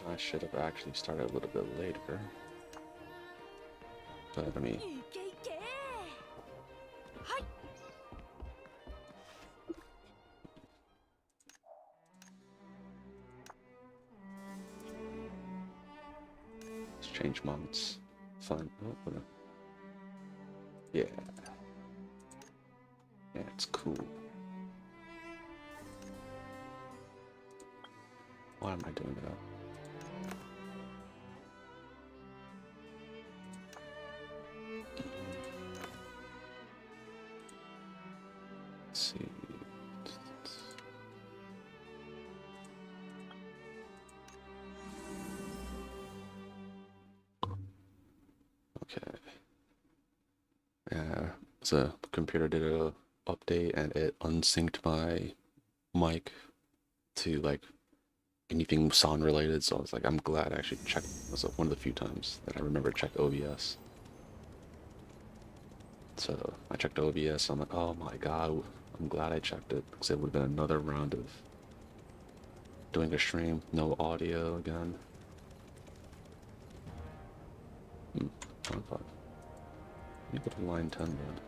I should have actually started a little bit later. But I mean, let's change mounts. Fine. Oh, whatever. Yeah. Yeah, it's cool. Why am I doing that? Let's see. Okay. Yeah, so the computer did a update and it unsynced my mic to like anything sound related. So I was like, I'm glad I actually checked. It was one of the few times that I remember to check OBS. So I checked OBS. I'm like, oh my god, I'm glad I checked it because it would have been another round of doing a stream, no audio again. Line 5. Let me go to line 10 then.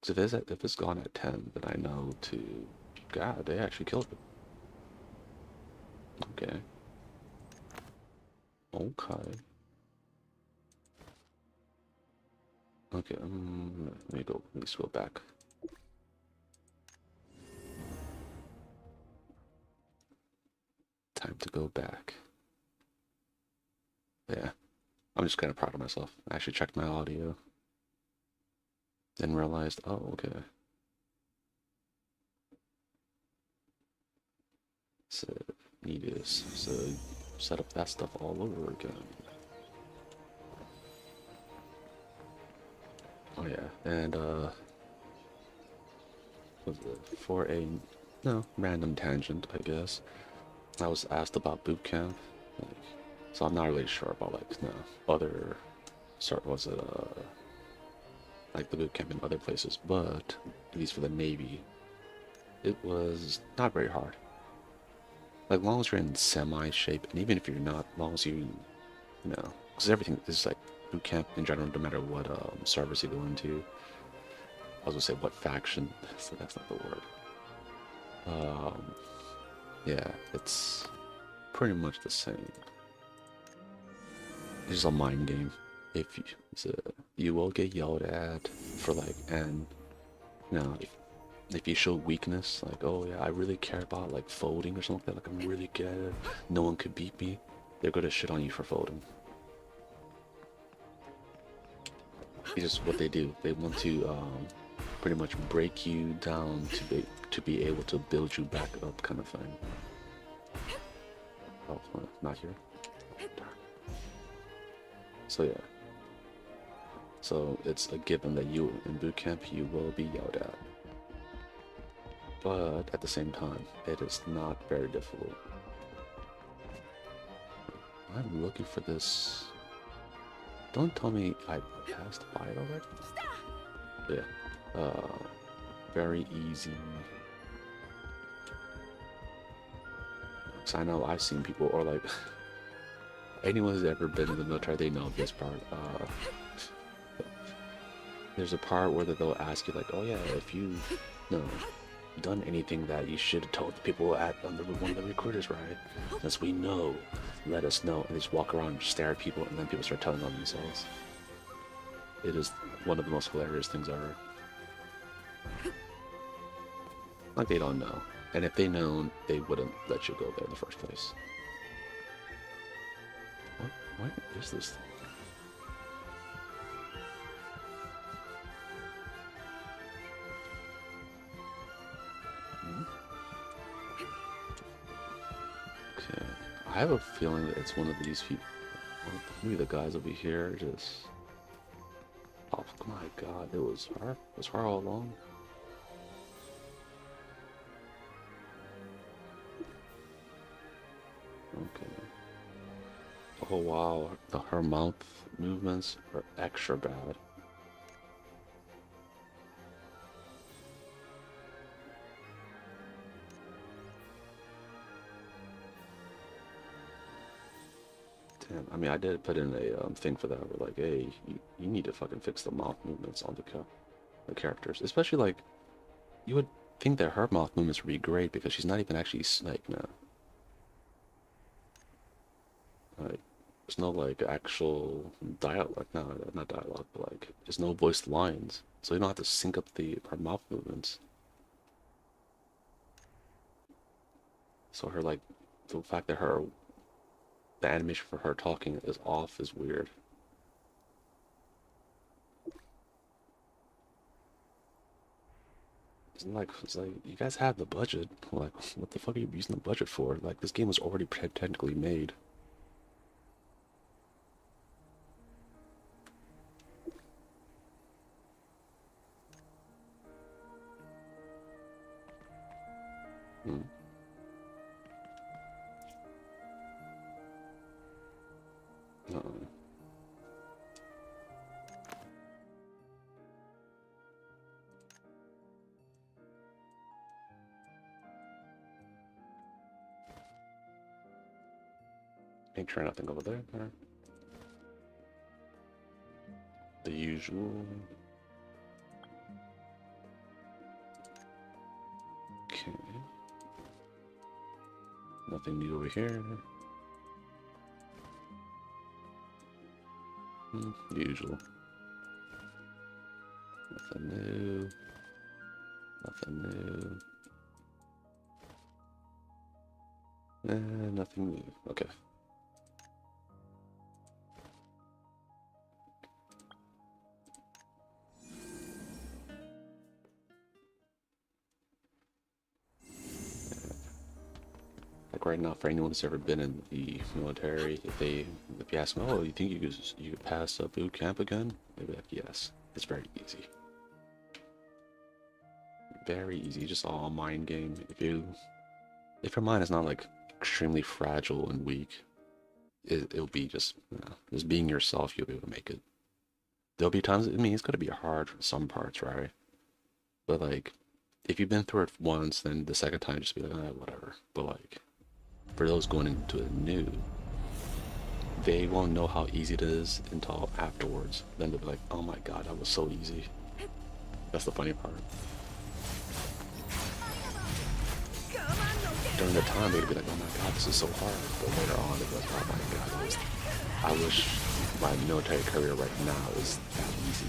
Because if it's gone at 10, then I know to... God, they actually killed it. Okay. Okay. Okay, let me go, at least go back. Time to go back. Yeah. I'm just kind of proud of myself. I actually checked my audio. Then realized, oh, okay. So, need is, so set up that stuff all over again. Oh yeah, and was it for a random tangent, I guess. I was asked about Bootcamp, like, so I'm not really sure about like other sort was it like the Bootcamp in other places, but at least for the Navy, it was not very hard. Like long as you're in semi shape, and even if you're not, long as you know, because everything is like Bootcamp in general, no matter what service you go into. I was gonna say what faction, so that's not the word. Yeah, it's pretty much the same. It's just a mind game. If you, you will get yelled at for like, and you know, if you show weakness, like, oh yeah, I really care about like folding or something like that, like I'm really good at it, no one could beat me, they're gonna shit on you for folding. It's just what they do. They want to pretty much break you down to be able to build you back up, kind of thing. Oh, not here. So yeah. So it's a given that you in boot camp you will be yelled at. But at the same time, it is not very difficult. I'm looking for this. Don't tell me I passed by it already. Yeah. Very easy. Cause I know I've seen people, or like anyone who's ever been in the military, they know this part. There's a part where they'll ask you like, oh yeah, if you done anything that you should have told the people at one of the recruiters, right? Since we know, let us know. And they just walk around and stare at people, and then people start telling on themselves. It is one of the most hilarious things ever. Like they don't know, and if they known, they wouldn't let you go there in the first place. What is this thing? Okay, I have a feeling that it's one of these people. Maybe the guys over here just. Oh my god, it was her. It was her all along. Okay. Oh wow, her mouth movements are extra bad. Damn, I mean, I did put in a thing for that. We're like, hey, you need to fucking fix the mouth movements on the characters, especially like you would think that her mouth movements would be great because she's not even actually like no, like there's no like actual dialogue, no, not dialogue, but like there's no voiced lines, so you don't have to sync up the her mouth movements. So her like the fact that the animation for her talking is off is weird. It's like you guys have the budget. Like, what the fuck are you using the budget for? Like, this game was already technically made. Hmm. Uh-uh. Make sure nothing over there. Or the usual. Okay. Nothing new over here. The usual. Nothing new. Nothing new. Nothing new. Okay. Like right now, for anyone who's ever been in the military, if you ask them, oh, you think you could pass a boot camp again? They'd be like, yes, it's very easy. Very easy, just all a mind game. If your mind is not like extremely fragile and weak, it'll be just just being yourself. You'll be able to make it. There'll be times. I mean, it's gonna be hard for some parts, right? But like, if you've been through it once, then the second time just be like, whatever. But like, for those going into it new, they won't know how easy it is until afterwards. Then they'll be like, oh my god, that was so easy. That's the funny part. During the time, they'd be like, oh my god, this is so hard. But later on, they'd be like, oh my god, I wish my military career right now is that easy.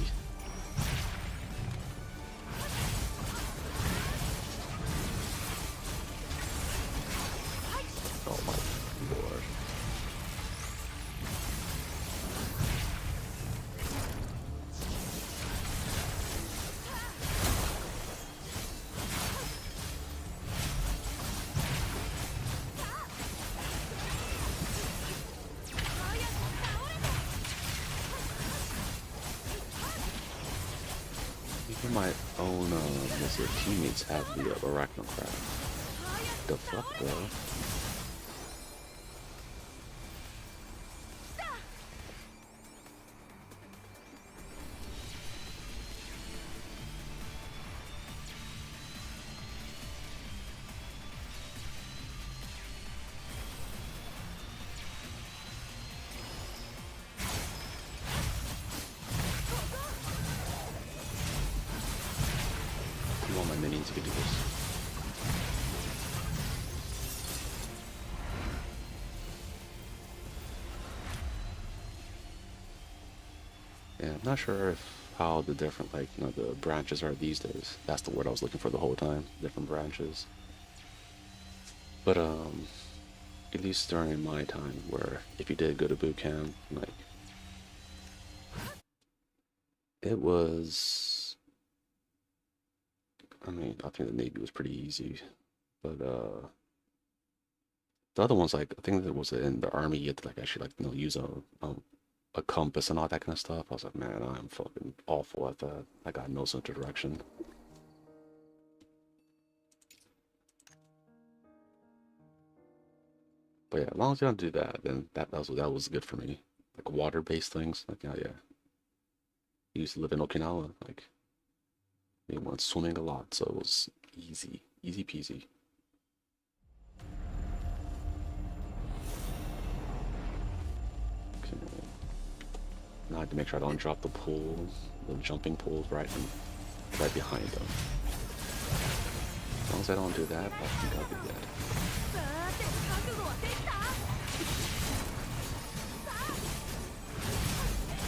Oh my lord. Even my own teammates have the arachnocrab. The fuck, bro? I want my minions to do this. Yeah, I'm not sure if how the different the branches are these days. That's the word I was looking for the whole time. Different branches. But at least during my time, where if you did go to boot camp, like it was. I mean, I think the Navy was pretty easy, but the other ones like I think that was in the Army. You had to like actually use a compass and all that kind of stuff. I was like, man, I'm fucking awful at that. I got no sense of direction. But yeah, as long as you don't do that, then that was good for me. Like water-based things, like yeah. I used to live in Okinawa, like we went swimming a lot, so it was easy peasy. Now I have to make sure I don't drop the pool, the jumping pools right behind them. As long as I don't do that, I think I'll be good.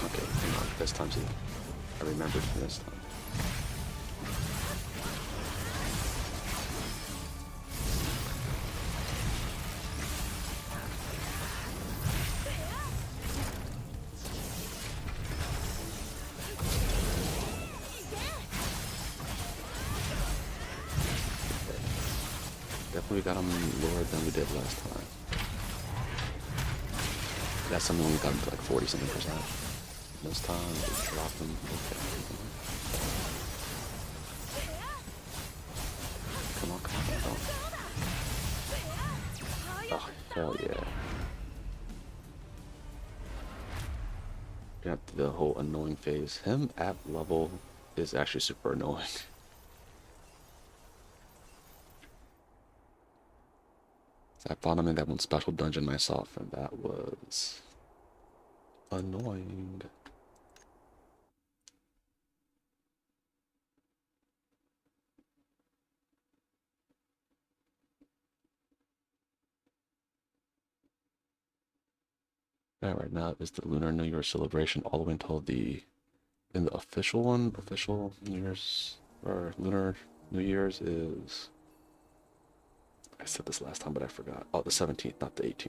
Okay, come on, this time see. I remembered this time. Definitely got him lower than we did last time. That's something we got him to like 40-something%. This time we dropped him. Okay. Come on, come on, come on. Oh, hell yeah. Got the whole annoying phase. Him at level is actually super annoying. I fought him in that one special dungeon myself, and that was annoying. Right now is the Lunar New Year celebration all the way until the official one, official New Year's or Lunar New Year's is, I said this last time but I forgot. Oh, the 17th, not the 18th.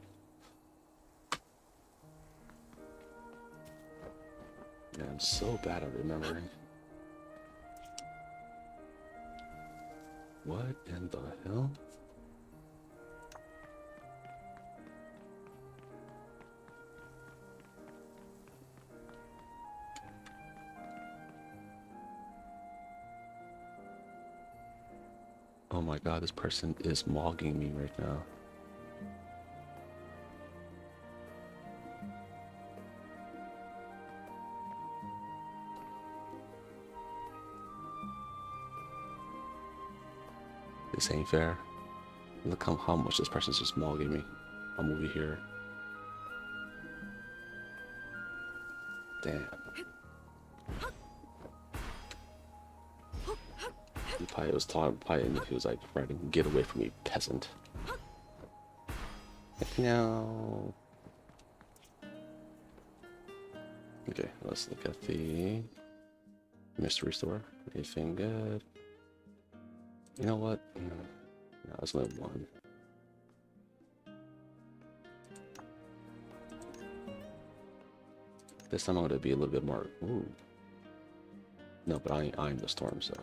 Yeah, I'm so bad at remembering. What in the hell? Oh my god, this person is mogging me right now. This ain't fair. Look how much this person's just mogging me. I'm over here. Damn. He probably was talking, he was like writing, "Get away from me, peasant." No. Okay, let's look at the mystery store. Anything good? You know what? No, there's only one. This time I'm gonna be a little bit more. Ooh. No, but I'm the storm, so.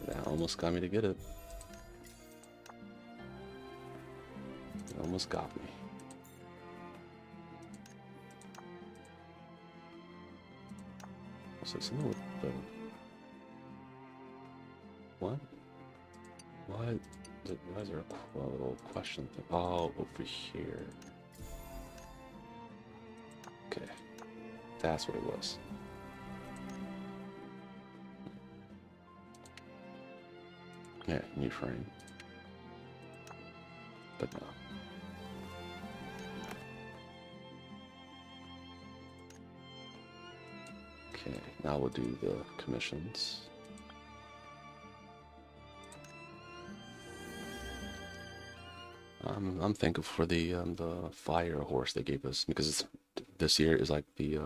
That almost got me to get it. It almost got me. So something with the what? What? Why is there a little question thing? Oh, over here. Okay, that's what it was. Yeah, new frame. But no. Okay, now we'll do the commissions. I'm thankful for the fire horse they gave us, because this year is like the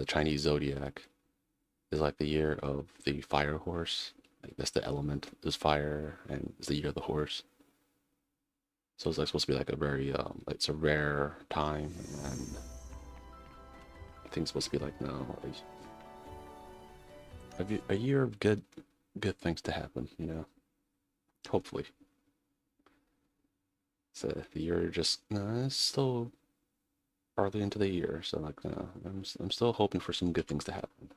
Chinese zodiac is like the year of the fire horse. Like that's the element is fire, and it's the year of the horse. So it's like supposed to be like a very it's a rare time, and I think it's supposed to be like no, a year of good things to happen, you know. Hopefully. So the year just it's still early into the year, so like I'm still hoping for some good things to happen.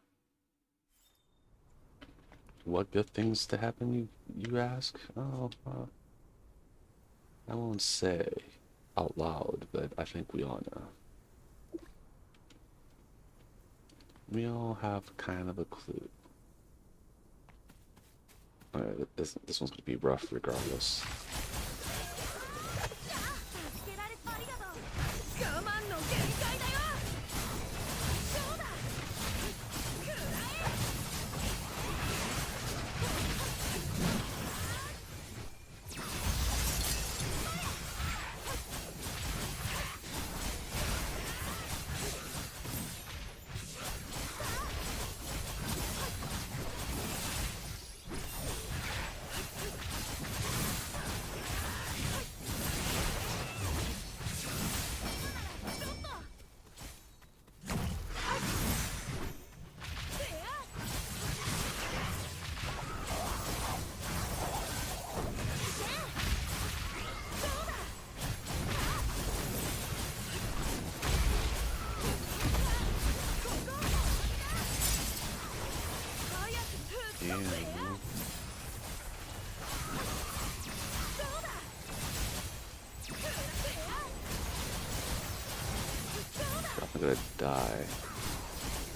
What good things to happen, you ask? Oh, I won't say out loud, but I think we all know. We all have kind of a clue. Alright, this one's gonna be rough regardless. I'm gonna die.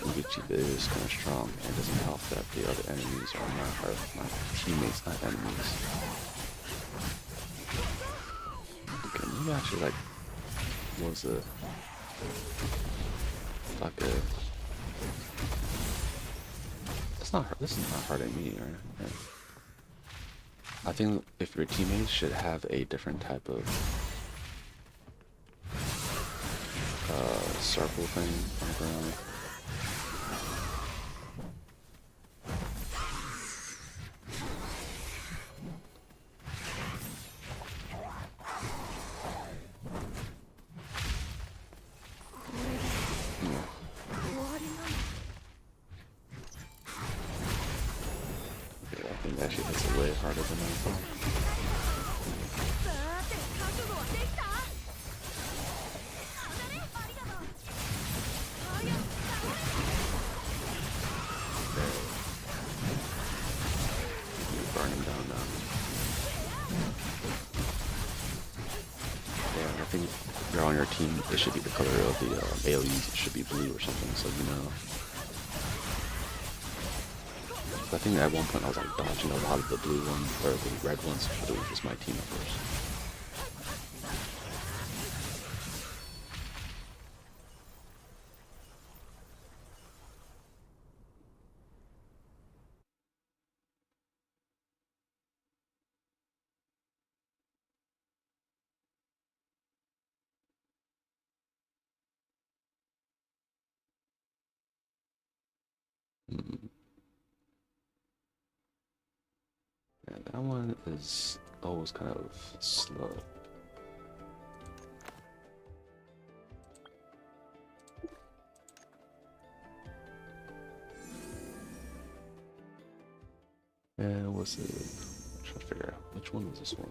Gucci is kind of strong and doesn't help that the other enemies are my teammates, not enemies. Okay, maybe actually like was a like a. It's not hard. This is not hurting me, right? I think if your teammates should have a different type of circle thing on the ground. Actually, that's way harder than I thought. Burn him down now. Yeah, I think if you're on your team, it should be the color of the aliens. It should be blue or something, so you know. I think at one point I was like dodging a lot of the blue ones, or the red ones, but it was just my team members. Yeah, that one is always kind of slow. Yeah, what's it? I'm trying to figure out which one was this one.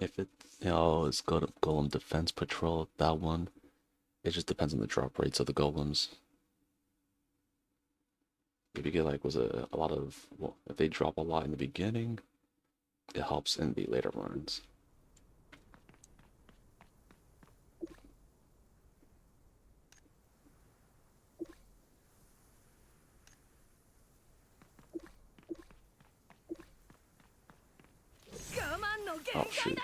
If it, it's Golem Defense Patrol, that one, it just depends on the drop rates of the golems. If you get like, a lot of, well, if they drop a lot in the beginning, it helps in the later runs. Oh shoot.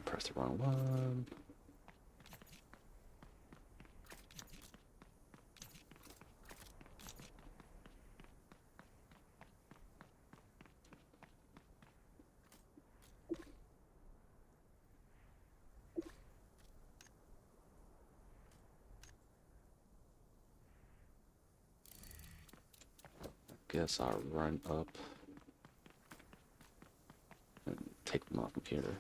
Press the wrong one. Guess I'll run up and take them off computer.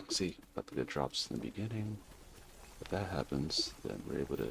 See, about to get drops in the beginning. If that happens, then we're able to.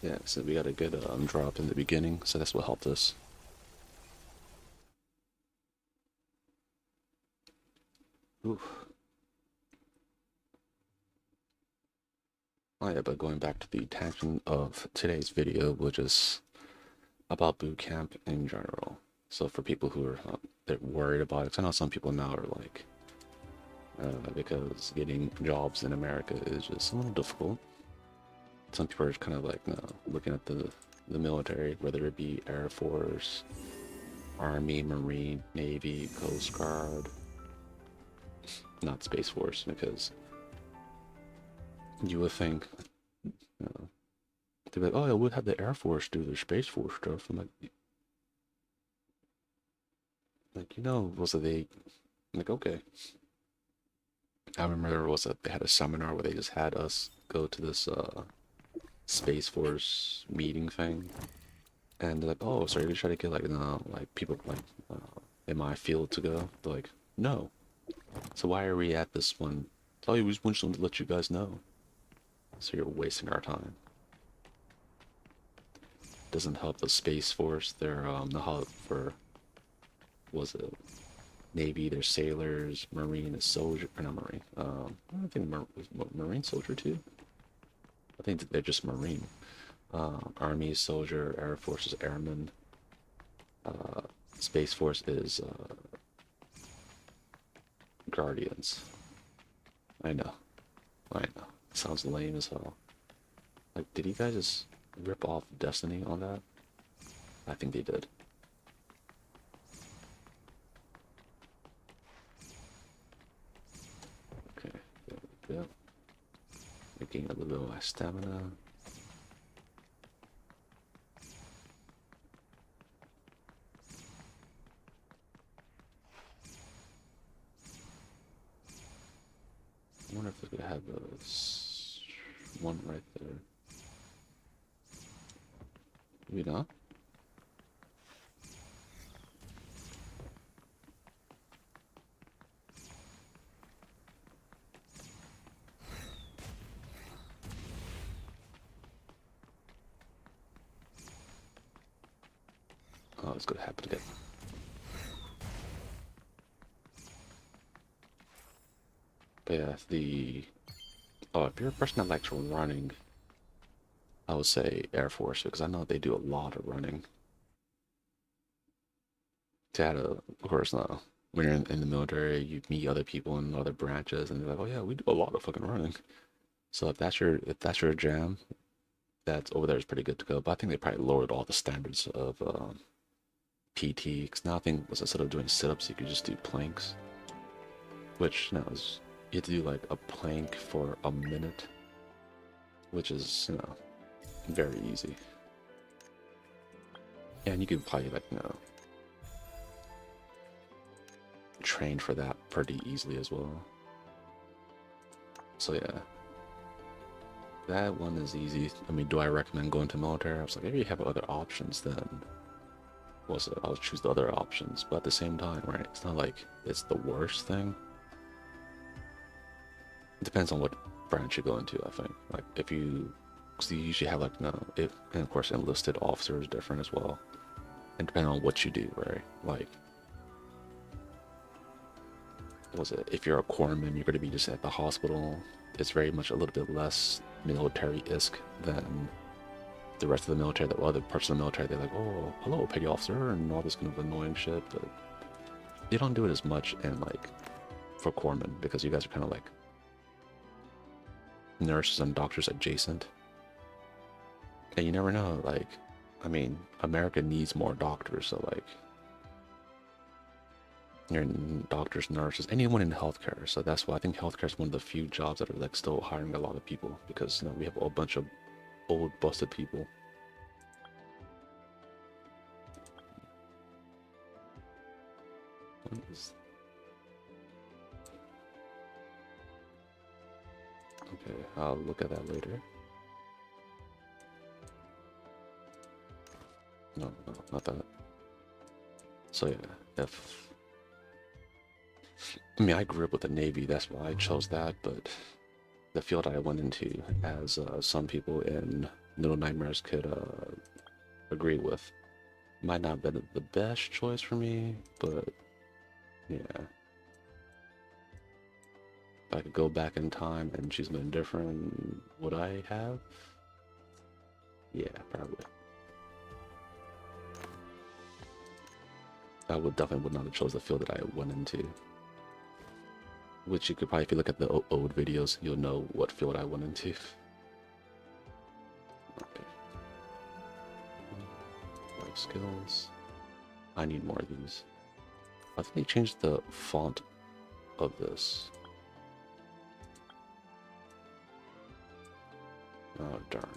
Yeah, so we got a good drop in the beginning, so that's what helped us. Oof. Oh yeah, but going back to the tangent of today's video, which is about boot camp in general. So for people who are they're worried about it, 'cause I know some people now are like, because getting jobs in America is just a little difficult. Some people are kind of like, no, looking at the military, whether it be Air Force, Army, Marine, Navy, Coast Guard, not Space Force, because you would think, you know, they'd be like, oh yeah, we'll have the Air Force do their Space Force stuff. I'm like, was it they? I'm like, okay. I remember there was they had a seminar where they just had us go to this Space Force meeting thing, and they're like, "Oh, sorry, we try to get like no, like people like in my field to go." They're like, "No, so why are we at this one? Oh, we just wanted to let you guys know, so you're wasting our time." Doesn't help the Space Force. They're the hub for was it Navy? They're sailors, Marine is soldier, or not Marine. I think Marine soldier too. I think they're just Marine. Army is soldier, Air Force is airman, uh, Space Force is guardians. I know, I know. Sounds lame as hell. Like, did you guys just rip off Destiny on that? I think they did. Okay, there we go. Making a little bit of my stamina. I wonder if they could have one right there. Maybe not. Oh, it's gonna happen again. But yeah, if you're a person that likes running, I would say Air Force because I know they do a lot of running. Of course, no. When you're in the military, you meet other people in other branches, and they're like, "Oh yeah, we do a lot of fucking running." So if that's your jam, that's over there is pretty good to go. But I think they probably lowered all the standards of PT because now I think was instead of doing sit-ups, you could just do planks, which now is you have to do like a plank for a minute, which is very easy, and you could probably like train for that pretty easily as well. So yeah, that one is easy. I mean, do I recommend going to military? I was like, if you have other options, then I'll choose the other options. But at the same time, right? It's not like it's the worst thing. It depends on what branch you go into. I think like if you, because you usually have like and of course enlisted officers different as well, and depending on what you do, right? Like if you're a corpsman, you're going to be just at the hospital. It's very much a little bit less military-esque than the rest of the military. That other parts of the military, they're like, oh, hello, petty officer, and all this kind of annoying shit. But they don't do it as much in like for corpsmen because you guys are kind of like nurses and doctors adjacent. And you never know. Like, I mean, America needs more doctors, so like your doctors, nurses, anyone in healthcare. So that's why I think healthcare is one of the few jobs that are like still hiring a lot of people because we have a bunch of old busted people. Okay, I'll look at that later. No, not that. So yeah, I mean, I grew up with the Navy, that's why I chose that, but the field I went into, as some people in Noodle Nightmares could agree with. Might not have been the best choice for me, but yeah. If I could go back in time and choose something different, would I have? Yeah, probably. I would definitely not have chose the field that I went into. Which you could probably, if you look at the old videos, you'll know what field I went into. Okay. Life skills. I need more of these. I think they changed the font of this. Oh, darn.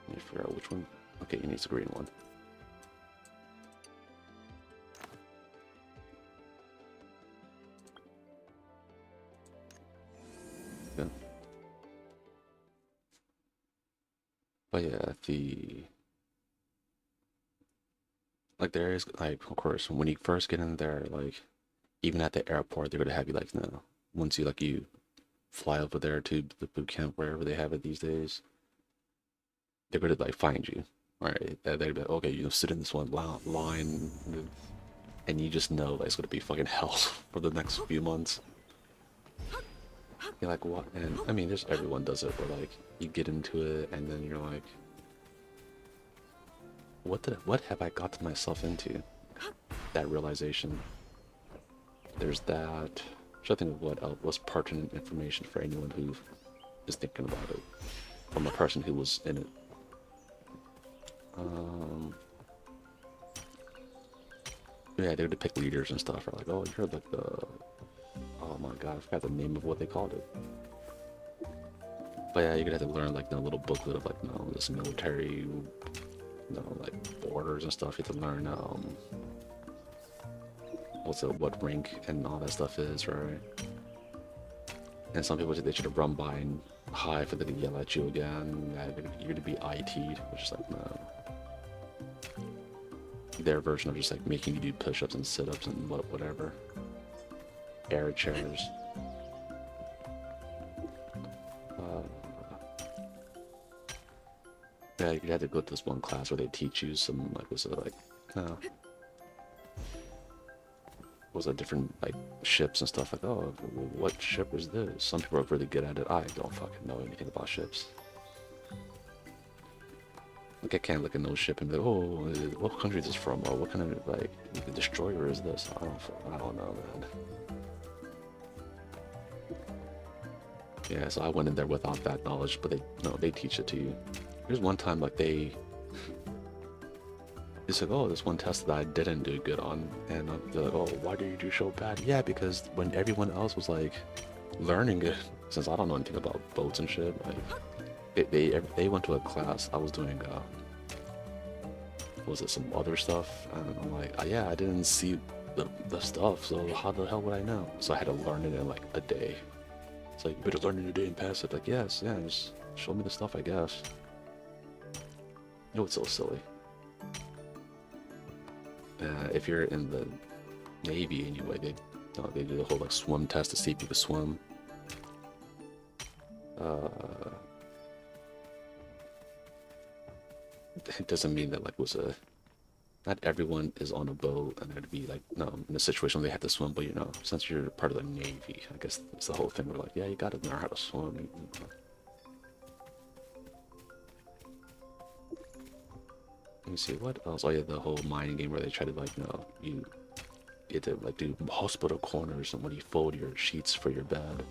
Let me figure out which one. Okay, it needs the green one. Yeah. But yeah, like there is, like, of course, when you first get in there, like, even at the airport, they're gonna have you, like, no. Once you, like, you fly over there to the boot camp, wherever they have it these days, they're gonna, like, find you. Right? They're be like, okay, you know, sit in this one line, and you just know, like, it's gonna be fucking hell for the next few months. You're like, what? And I mean, there's everyone does it, where, like, you get into it, and then you're like, what have I gotten myself into? That realization. There's that. Trying to think of what else was pertinent information for anyone who is thinking about it, from a person who was in it. Yeah, they would depict leaders and stuff. Or like, oh, you're like the. Oh my god, I forgot the name of what they called it. But yeah, you're gonna have to learn like a little booklet of like, you know, this military, you know, like orders and stuff. You have to learn what rank and all that stuff is, right? And some people they should run by and high for them to yell at you again. You're gonna be IT'd, which is like, no. Their version of just like making you do push-ups and sit-ups and whatever. Air chairs. Yeah, you had to go to this one class where they teach you some, like, was it like, was it different, like, ships and stuff, like, oh, what ship is this? Some people are really good at it. I don't fucking know anything about ships. Like, I can't look at no ship and be like, oh, what country is this from? Or what kind of, like, destroyer is this? I don't know, man. Yeah, so I went in there without that knowledge, but they teach it to you. There's one time, like, they said, oh, this one test that I didn't do good on, and they're like, oh, why do you do so bad? Yeah, because when everyone else was, like, learning it, since I don't know anything about boats and shit, like, they went to a class. I was doing, was it some other stuff? And I'm like, yeah, I didn't see the stuff, so how the hell would I know? So I had to learn it in, like, a day. It's like, you better learn it in a day and pass it. Like, yes, yeah, just show me the stuff, I guess. You know, it's so silly. If you're in the Navy anyway, they do the whole like swim test to see if you can swim. It doesn't mean that like not everyone is on a boat and they'd be like, no, in a situation where they have to swim, but you know, since you're part of the Navy, I guess it's the whole thing. We're like, yeah, you gotta learn how to swim. Let me see what else. Oh yeah, the whole mining game where they try to like, you know, you get to like do hospital corners and when you fold your sheets for your bed.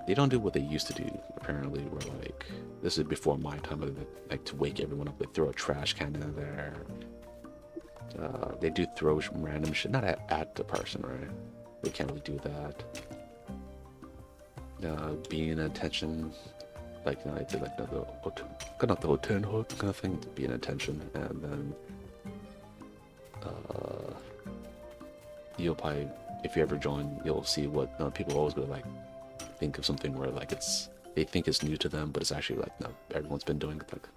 They don't do what they used to do apparently. Where like this is before my time, but like to wake everyone up, they throw a trash can in there. They do throw random shit, not at the person, right? They can't really do that. Being attention. Like, you know, I did like the kind of the hotel hook kind of thing to be in attention, and then you'll probably, if you ever join, you'll see what people always go like think of something where like they think it's new to them, but it's actually like, no, everyone's been doing it, like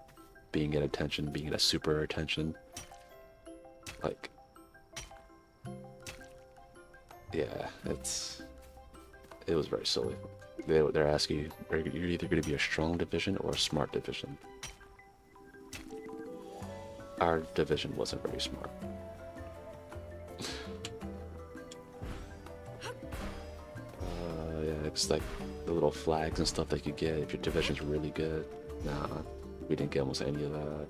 being at attention, being at a super attention, like, yeah, it was very silly. they're asking you, you're either going to be a strong division or a smart division. Our division wasn't very smart. Yeah, it's like the little flags and stuff that you get if your division's really good. Nah, we didn't get almost any of that.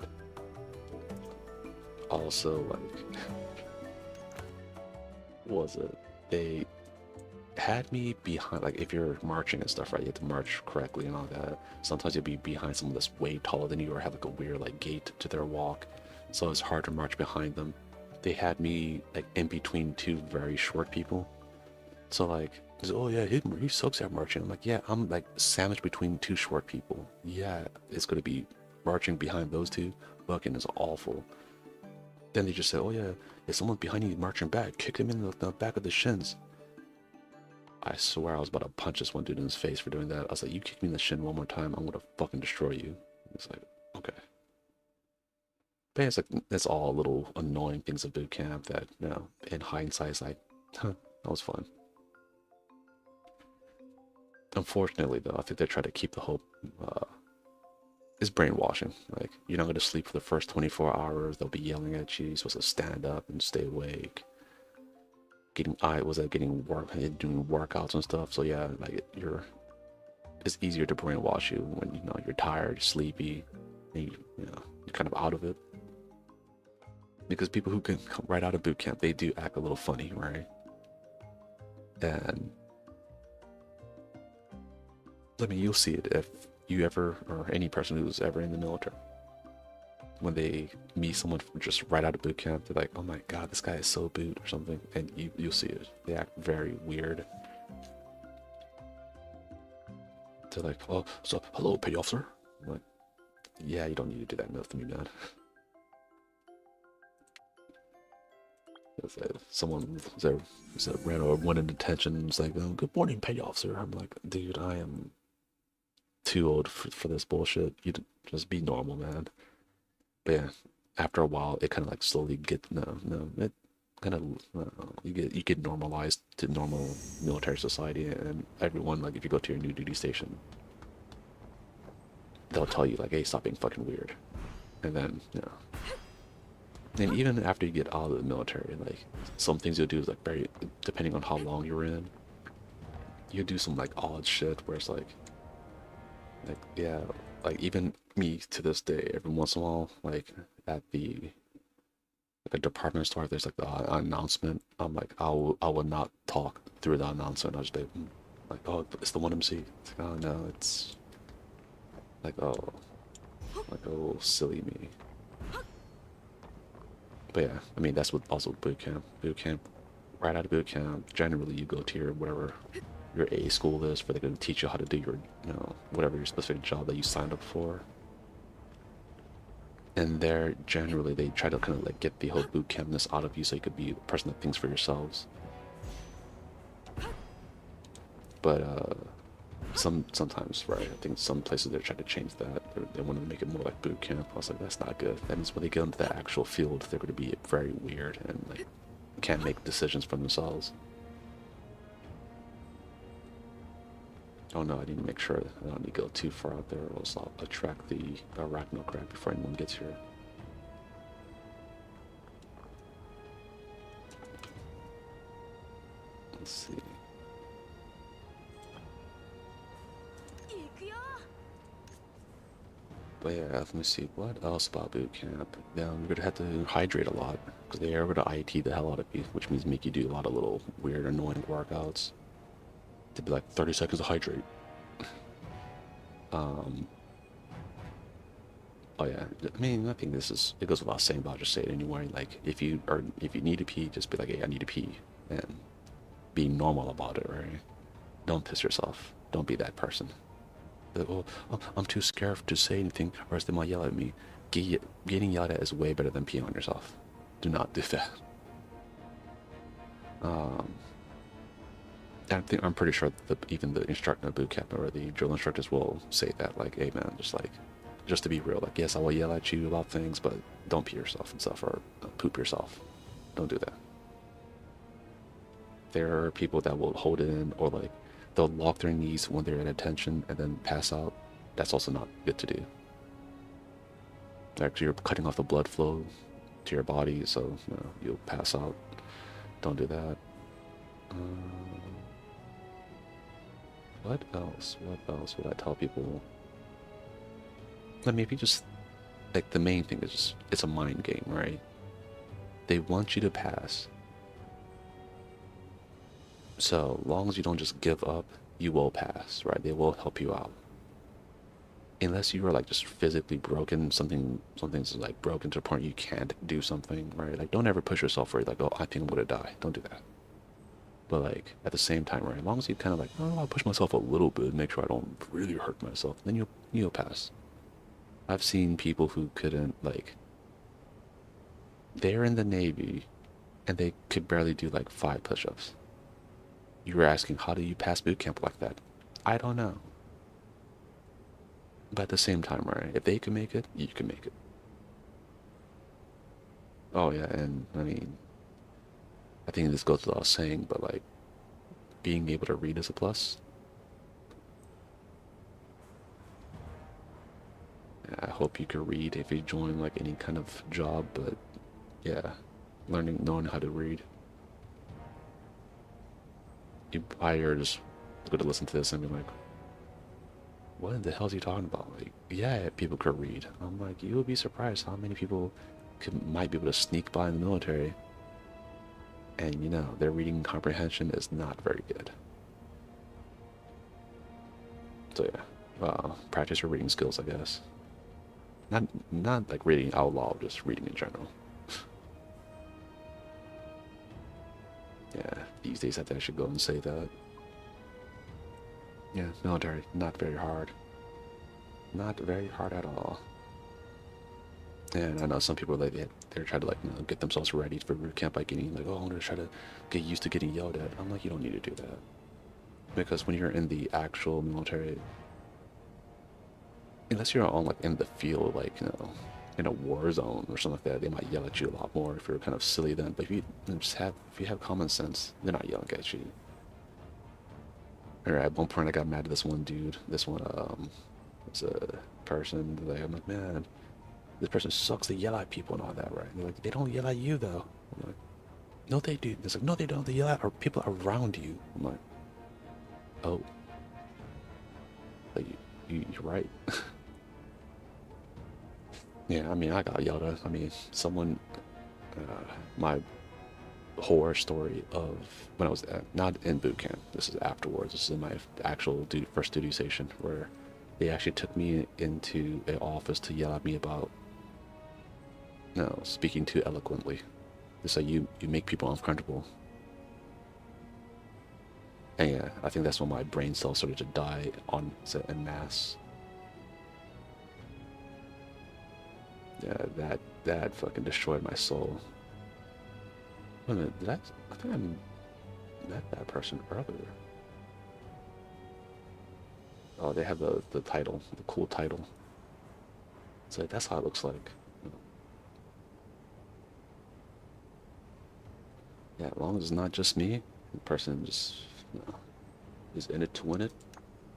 Also, like, what was it? They had me behind, like, if you're marching and stuff, right, you have to march correctly and all that. Sometimes you'll be behind someone that's way taller than you or have like a weird like gait to their walk, so it's hard to march behind them. They had me like in between two very short people, so like, oh yeah, he sucks at marching. I'm like, yeah, I'm like sandwiched between two short people. Yeah, it's gonna be marching behind those two. Fucking is awful. Then they just said, oh yeah, if someone's behind you marching back, kick him in the back of the shins. I swear I was about to punch this one dude in his face for doing that. I was like, you kick me in the shin one more time, I'm gonna fucking destroy you. It's like, okay. But it's like, it's all little annoying things of boot camp that, you know, in hindsight, it's like, huh, that was fun. Unfortunately, though, I think they try to keep the hope, is brainwashing. Like, you're not going to sleep for the first 24 hours. They'll be yelling at you. You're supposed to stand up and stay awake. Getting doing workouts and stuff. So yeah, like it's easier to brainwash you when, you know, you're tired, sleepy, and you know, you're kind of out of it. Because people who can come right out of boot camp, they do act a little funny, right? And I mean, you'll see it if you ever, or any person who's ever in the military, when they meet someone just right out of boot camp, they're like, oh my god, this guy is so boot or something, and you'll see it. They act very weird. They're like, oh, so hello, petty officer. I'm like, yeah, you don't need to do that with me, man. If someone ran over one in detention, it's like, oh, good morning, petty officer. I'm like, dude, I am too old for this bullshit. You just be normal, man. But yeah, after a while, it kind of like slowly it kind of you get normalized to normal military society, and everyone, like, if you go to your new duty station, they'll tell you like, hey, stop being fucking weird. And then, you know, and even after you get out of the military, like, some things you'll do is like, very depending on how long you're in, you do some like odd shit where it's like yeah, like even me to this day, every once in a while, like at the like a department store, there's like the announcement. I'm like, I will not talk through the announcement. I'll just be like, oh, it's the 1MC. It's like, oh no, it's like, oh, silly me. But yeah, I mean, that's what also boot camp. Boot camp, right out of boot camp, generally you go to your whatever your A school is, where they're going to teach you how to do your, you know, whatever your specific job that you signed up for. And there, generally, they try to kind of like get the whole boot campness out of you, so you could be a person that thinks for yourselves. But sometimes, right? I think some places they're trying to change that. They want to make it more like boot camp. I was like, that's not good. That means when they get into the actual field, they're going to be very weird and like can't make decisions for themselves. Oh no, I need to make sure I don't need to go too far out there, or else I'll attract the arachno crab before anyone gets here. Let's see. But yeah, let me see, what else about boot camp? Yeah, we're gonna have to hydrate a lot, because they are gonna IT the hell out of you, which means make you do a lot of little weird, annoying workouts. To be like 30 seconds to hydrate. Oh yeah, I mean, I think it goes without saying, but I'll just say it anyway. Like, if you need to pee, just be like, hey, I need to pee, and be normal about it, right? Don't piss yourself. Don't be that person. Oh, I'm too scared to say anything, or else they might yell at me. Getting yelled at is way better than peeing on yourself. Do not do that. I'm pretty sure that even the instructor boot camp or the drill instructors will say that, like, hey man, just to be real, like, yes, I will yell at you about things, but don't pee yourself and stuff, or poop yourself. Don't do that. There are people that will hold it in, or like they'll lock their knees when they're in attention and then pass out. That's also not good to do. Actually, you're cutting off the blood flow to your body, so you know, you'll pass out. Don't do that. What else? What else would I tell people? Like maybe just like the main thing is just it's a mind game, right? They want you to pass. So long as you don't just give up, you will pass, right? They will help you out. Unless you are like just physically broken, something's like broken to the point you can't do something, right? Like don't ever push yourself where you're like, oh, I think I'm gonna die. Don't do that. But like at the same time, right? As long as you kind of like, oh, I'll push myself a little bit, make sure I don't really hurt myself, then you'll pass. I've seen people who couldn't like they're in the Navy and they could barely do like 5 push-ups. You were asking, how do you pass boot camp like that? I don't know. But at the same time, right? If they can make it, you can make it. Oh yeah, and I mean, I think this goes without saying, but like being able to read is a plus. I hope you can read if you join like any kind of job, but yeah, knowing how to read. You probably are just going to listen to this and be like, what the hell is he talking about? Like, yeah, people could read. I'm like, you would be surprised how many people might be able to sneak by in the military. And you know, their reading comprehension is not very good. So yeah, practice your reading skills, I guess. Not like reading out loud, just reading in general. Yeah, these days I think I should go and say that. Yeah, military, not very hard. Not very hard at all. And I know some people like they're trying to like get themselves ready for boot camp by getting like, oh, I'm gonna try to get used to getting yelled at. I'm like, you don't need to do that, because when you're in the actual military, unless you're on like in the field, like in a war zone or something like that, they might yell at you a lot more if you're kind of silly then. But if you have common sense, they're not yelling at you. Or at one point, I got mad at this one dude. This one was a person. Like, I'm like, man, this person sucks. They yell at people and all that, right? And they're like, they don't yell at you though. I'm like, no, they do. It's like, no, they don't. They yell at people around you. I'm like, oh, like you're right. Yeah, I mean, I got yelled at. I mean, my horror story of when I was not in boot camp. This is afterwards. This is my actual first duty station where they actually took me into an office to yell at me about speaking too eloquently. It's like you make people uncomfortable. And yeah, I think that's when my brain cells started to die en masse. Yeah, that fucking destroyed my soul. Wait a minute, I think I met that person earlier. Oh, they have the title, the cool title. It's like, that's how it looks like. Yeah, as long as it's not just me, the person just is in it to win it,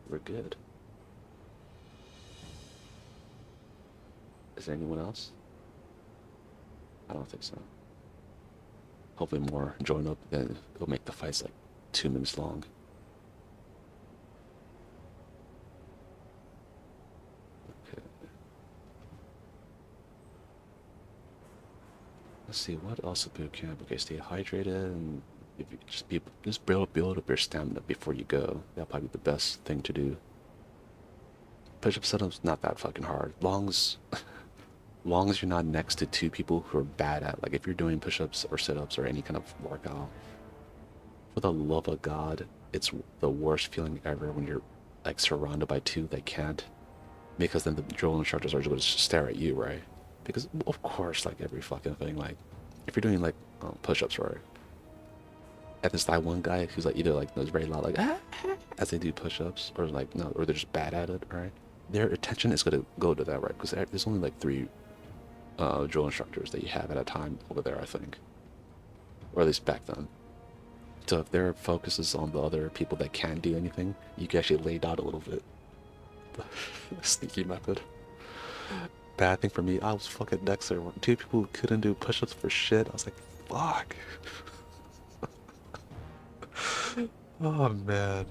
we're good. Is there anyone else? I don't think so. Hopefully more join up, then it'll make the fights like 2 minutes long. Okay. Let's see, what else at boot camp? Okay, stay hydrated and if you just build up your stamina before you go. That'll probably be the best thing to do. Push-up setups not that fucking hard. Long as you're not next to 2 people who are bad at, like if you're doing push-ups or sit-ups or any kind of workout, for the love of God, it's the worst feeling ever when you're like surrounded by 2 that can't, because then the drill instructors are just going to stare at you, right? Because of course, like every fucking thing, like if you're doing like push-ups, right? And there's that one guy who's like either like knows very loud, like as they do push-ups, or like no, or they're just bad at it, right? Their attention is going to go to that, right? Because there's only like 3 drill instructors that you have at a time over there, I think, or at least back then. So if their focus is on the other people that can't do anything, you can actually lay down a little bit. Sneaky method. Bad thing for me, I was fucking Dexter. When two people who couldn't do push-ups for shit, I was like, fuck. Oh man.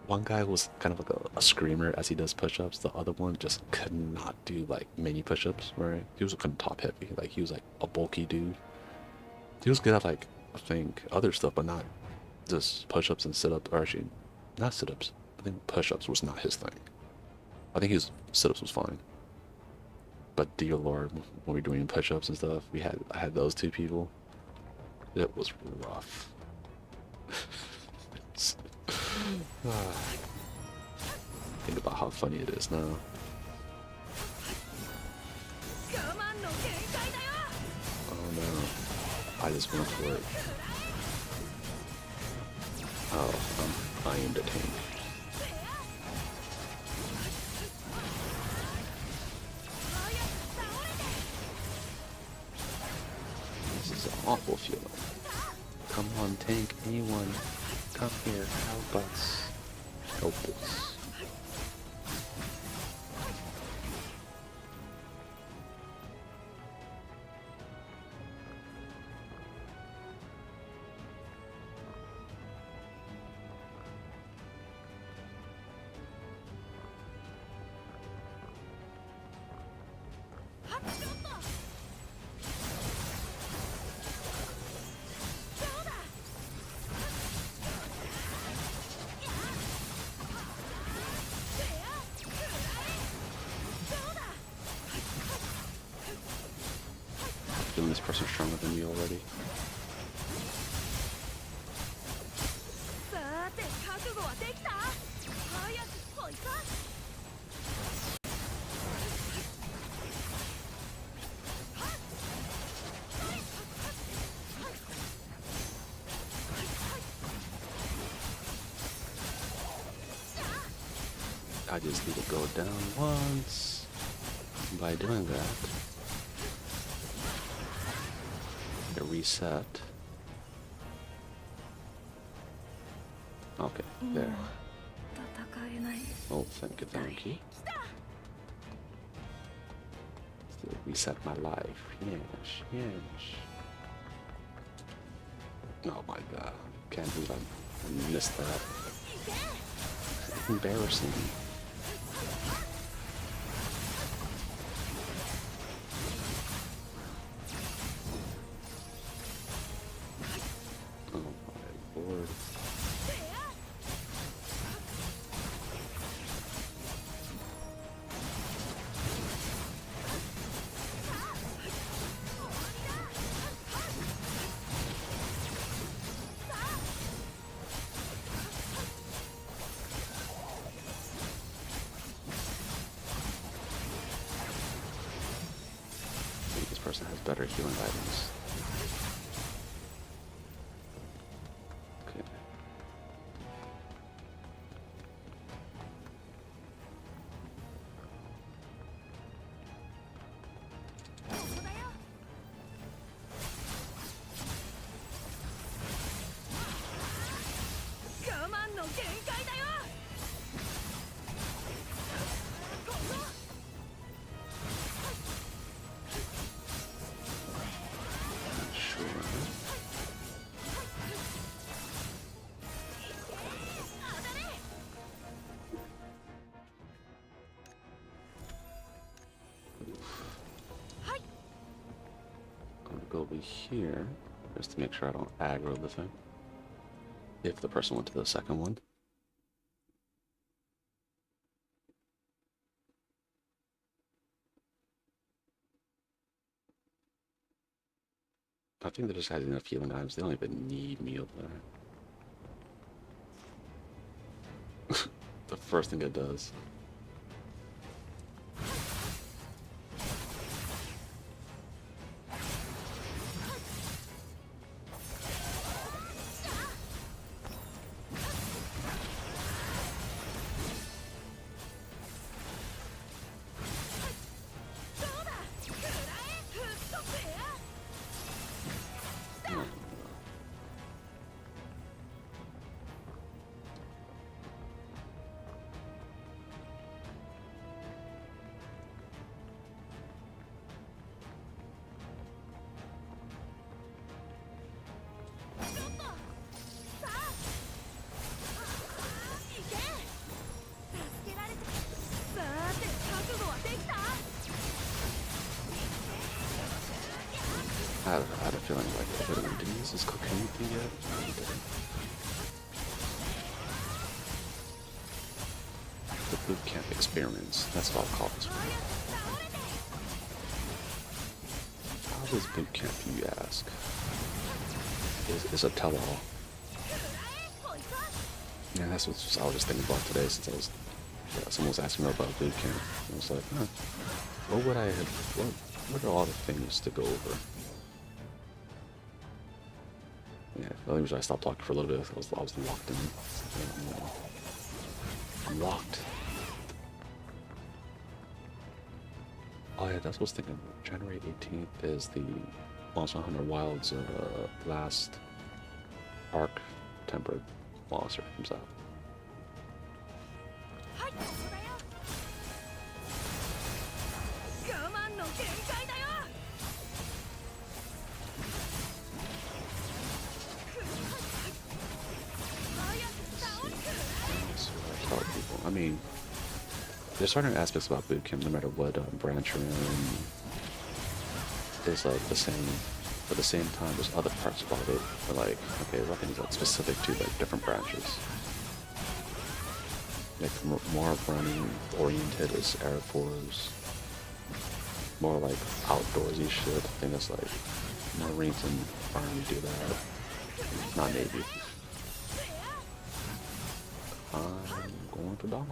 One guy was kind of like a screamer as he does push-ups. The other one just could not do like many push-ups, right? He was kind of top heavy. Like he was like a bulky dude. He was good at like, I think, other stuff, but not just push-ups and sit-ups. Or actually, not sit-ups. I think push-ups was not his thing. I think his sit-ups was fine. But dear lord, when we were doing push-ups and stuff, I had those two people. It was rough. Think about how funny it is now. Oh no. I just went for it. Oh, I aimed at him. This is an awful feeling. Come on, tank, anyone. Come here, help us. Help us. Feeling this person stronger than me already. I just need to go down once. By doing that, a reset. Okay, there. Oh, thank you, thank you. Still reset my life. Yes, yes. Oh my god. Can't believe I missed that. Embarrassing. Person has better healing items. Okay. Go over here just to make sure I don't aggro the thing. If the person went to the second one. I think they just had enough healing items. They don't even need me over there. The first thing it does. had a feeling like, oh, wait a minute, did he use his cocaine thing yet? No, he didn't. The bootcamp experience. That's what I'll call this one. How is bootcamp, you ask? Is a tell-all. Yeah, that's what I was just thinking about today since someone was asking me about bootcamp. I was like, huh, what are all the things to go over? Yeah, the only reason I stopped talking for a little bit was I was locked in. I'm locked. Oh yeah, that's what I was thinking. January 18th is the Monster Hunter Wilds last arc tempered monster comes out. I mean, there's certain aspects about bootcamp, no matter what branch you're in, is like the same. But at the same time, there's other parts about it. But like, okay, nothing's like specific to like different branches. Like more running oriented is Air Force. More like outdoorsy shit. I think that's like Marines and Army do that. Not Navy. I'm going to die.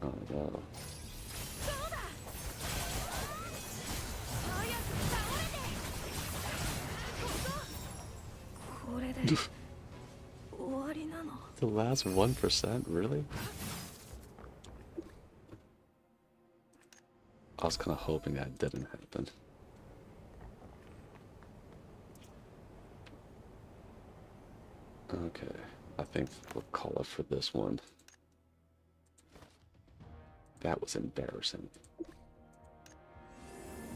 Oh no. The last 1%? Really? I was kind of hoping that didn't happen. Okay, I think we'll call it for this one. That was embarrassing.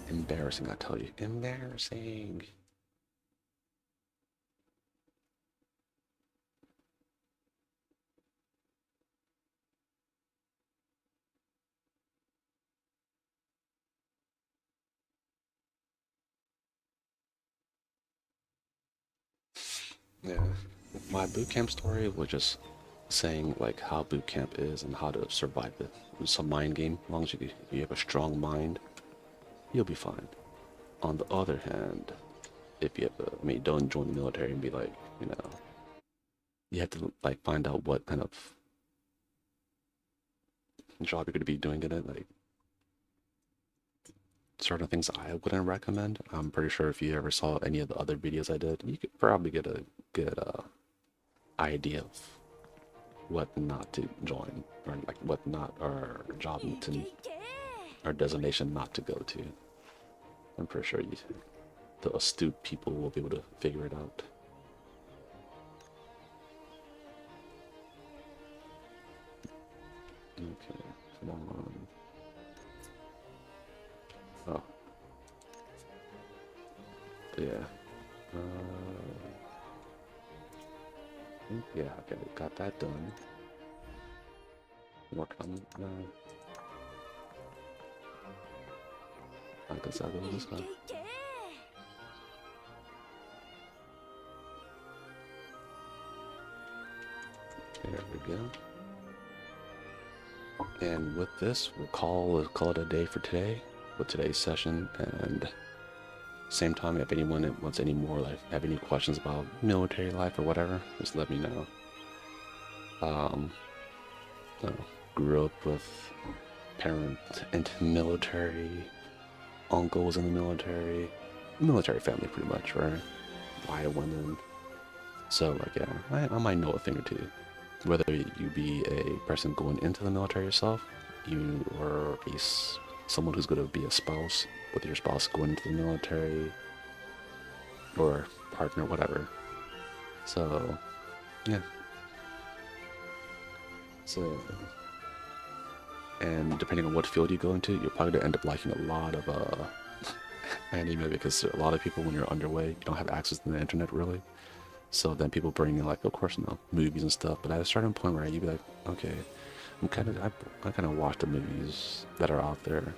Embarrassing, I tell you. Embarrassing. Yeah. My bootcamp story was just saying like how bootcamp is and how to survive it. It's a mind game. As long as you have a strong mind, you'll be fine. On the other hand, if you have don't join the military and be like, you have to like find out what kind of job you're going to be doing in it. Like certain things I wouldn't recommend. I'm pretty sure if you ever saw any of the other videos I did, you could probably get a good idea of what not to join, or like what not, or job to, or designation not to go to. I'm pretty sure the astute people will be able to figure it out. Okay, come on. Oh. Yeah. Yeah, okay, got that done. Working on I guess I'll go this way. There we go. And with this, we'll call it a day for today with today's session. And same time, if anyone wants any more, like have any questions about military life or whatever, just let me know. Grew up with parents into military, uncles in the military family pretty much, right? Why women. So like yeah, I might know a thing or two. Whether you be a person going into the military yourself, you or someone who's going to be a spouse, with your spouse going into the military, or partner, whatever. So, yeah. So, and depending on what field you go into, you're probably going to end up liking a lot of anime, because a lot of people, when you're underway, you don't have access to the internet really. So then people bring in like, of course, movies and stuff. But at a certain point where you'd be like, okay, I kind of watch the movies that are out there,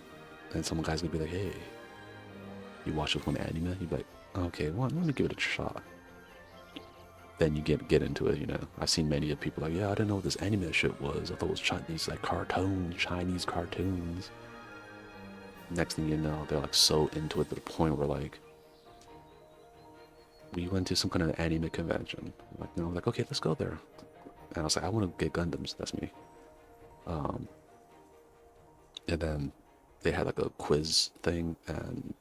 and some guys gonna be like, hey, you watch this one anime? You'd be like, okay, well, let me give it a shot. Then you get into it, I've seen many of people like, yeah, I didn't know what this anime shit was. I thought it was Chinese, like Chinese cartoons. Next thing you know, they're like so into it to the point where like, we went to some kind of anime convention. Like, like, okay, let's go there. And I was like, I want to get Gundams. That's me. Um, and then they had like a quiz thing, and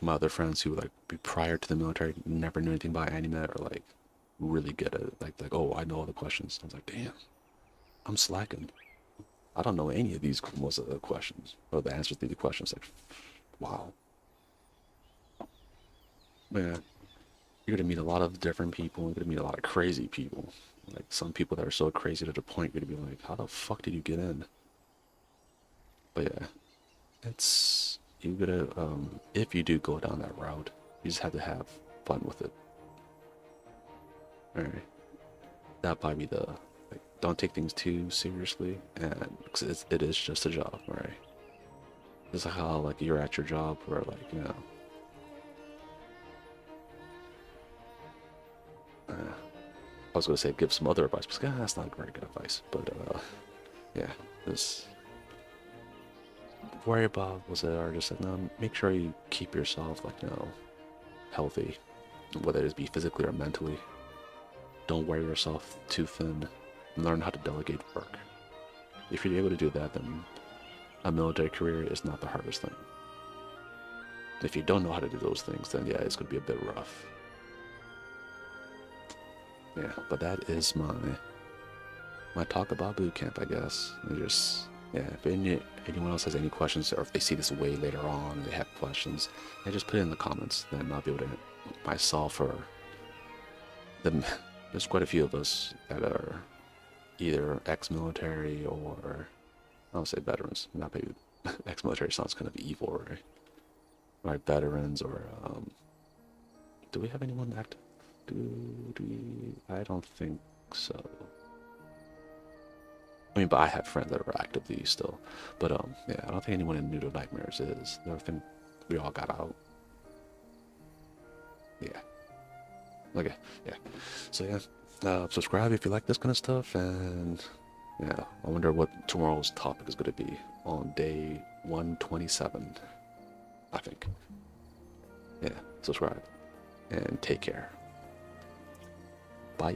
my other friends who were like be prior to the military never knew anything about anime or like really good at it. Like, oh, I know all the questions. I was like, damn, I'm slacking. I don't know any of these most of the questions or the answers to the questions. Like, wow, man, you're gonna meet a lot of different people. You're gonna meet a lot of crazy people. Like some people that are so crazy to the point you're gonna be like, how the fuck did you get in? But yeah, it's you gotta if you do go down that route, you just have to have fun with it. All right, that might be the like. Don't take things too seriously, and cause it is just a job, right? It's like how like you're at your job where like I was gonna say give some other advice, but that's not very good advice. But yeah, just worry about was it or just like no, make sure you keep yourself like healthy, whether it be physically or mentally. Don't wear yourself too thin. Learn how to delegate work. If you're able to do that, then a military career is not the hardest thing. If you don't know how to do those things, then yeah, it's gonna be a bit rough. Yeah, but that is my talk about boot camp, I guess. Yeah, if anyone else has any questions, or if they see this way later on, they have questions, they just put it in the comments. Then I'll be able to myself or them. There's quite a few of us that are either ex-military or I'll say veterans. Not maybe ex-military sounds kind of evil, right? Right, veterans or do we have anyone active? Do we? I don't think so. I mean, but I have friends that are actively still. But yeah, I don't think anyone in Noodle Nightmares is. I think we all got out. Yeah. Okay. Yeah. So yeah, subscribe if you like this kind of stuff, and yeah, I wonder what tomorrow's topic is going to be on day 127. I think. Yeah. Subscribe and take care. Bye.